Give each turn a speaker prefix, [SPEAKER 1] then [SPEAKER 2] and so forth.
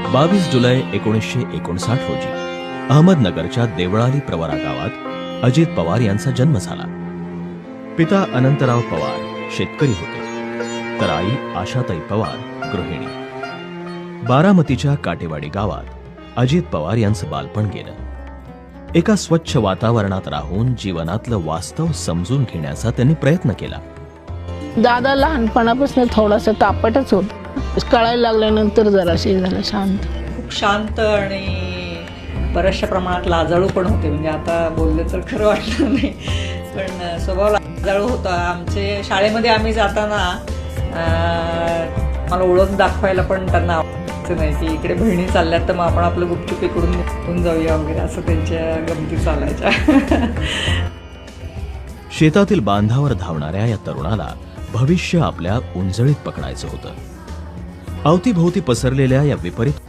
[SPEAKER 1] 22 जुलै 1959 रोजी अहमदनगरच्या देवळाली प्रवरा गावात अजित पवार यांचा जन्म झाला. पिता अनंतराव पवार शेतकरी होते, तर आई आशाताई पवार गृहिणी. बारामतीच्या काटेवाडी गावात अजित पवार यांचं बालपण गेलं. एका स्वच्छ वातावरणात राहून जीवनातलं वास्तव समजून घेण्याचा त्यांनी प्रयत्न केला.
[SPEAKER 2] दादा लहानपणापासून थोडासा तापटच होता. कळायला लागल्यानंतर जराशी झालं शांत.
[SPEAKER 3] खूप शांत आणि बऱ्याचशा प्रमाणात लाजाळू पण होते. म्हणजे आता बोललं तर खरं वाटलं नाही, पण स्वभाव लाजाळू होता. आमचे शाळेमध्ये आम्ही जाताना मला ओळख दाखवायला पण त्यांना आवडायचं नाही की इकडे बहिणी चालल्यात तर मग आपण आपलं गुपचूप इकडून निघून जाऊया वगैरे, असं त्यांच्या गमती चालायच्या.
[SPEAKER 1] शेतातील बांधावर धावणाऱ्या या तरुणाला भविष्य आपल्या उंजळीत पकडायचं होतं. अवतीभोवती पसरलेल्या या विपरीत